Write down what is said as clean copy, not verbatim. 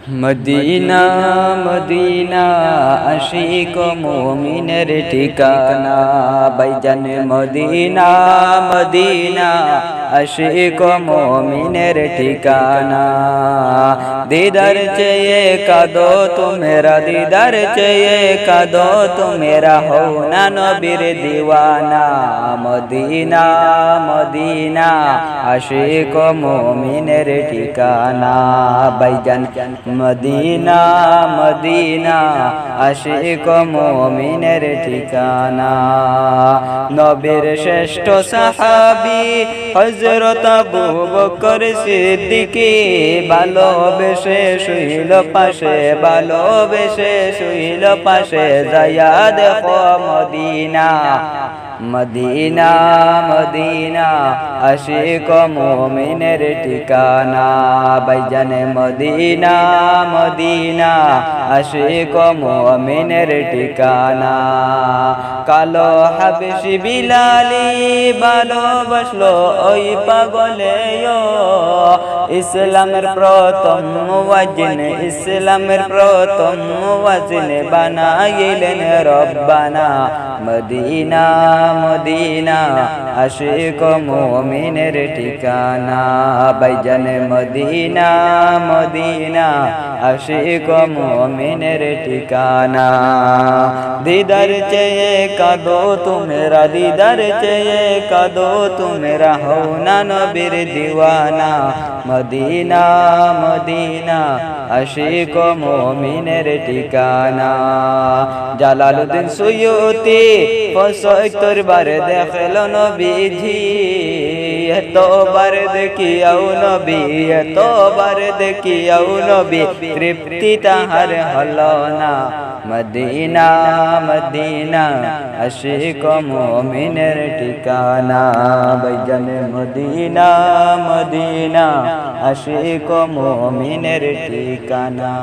Medina Medina Ashiq মুমিনের ঠিকানা ভাইজান মদিনা মদিনা আশিক মুমিনের ঠিকানা দিদার চেয়ে কাঁদো তোমরা দিদার চেয়ে কাঁদো তোমরা হও না নবীর দিওয়ানা মদিনা মদিনা আশিক মুমিনের ঠিকানা ভাইজান মদিনা মদিনা আশিক মুমিনের ঠিকানা নবীর শ্রেষ্ঠ সাহাবী হযরত আবু বকর সিদ্দিক ভালোবেসে শুইল পাশে ভালোবেসে শুইল পাশে যায়া দেখো মদিনা মদিনা মদিনা আশিক মুমিনের ঠিকানা ভাইজান মদিনা মদিনা আশিক মুমিনের ঠিকানা কালো হাবশি বিলালি ভালোবাসলো ওই পাগলে ইসলামের প্রথম মুয়াজ্জিন ইসলামের প্রথম মুয়াজ্জিন বানাইলেন রব্বানা মদিনা মদিনা আশিক মুমিনের ঠিকানা ভাইজান মদিনা মদিনা আশিক মুমিনের ঠিকানা দিদার চেয়ে কাঁদো তোমরা দিদার চেয়ে কাঁদো তোমরা হও না নবীর দিওয়ানা মদিনা মদিনা আশিক মুমিনের ঠিকানা জালালউদ্দিন সুয়ুতি ৭৫ বার দেখলো নবীজি এতবার দেখিয়াও নবী এতবার দেখিয়াও নবী তৃপ্তি তাহার হলো না মদিনা মদিনা আশিক মুমিনের ঠিকানা ভাইজান মদিনা মদিনা আশিক মুমিনের ঠিকানা।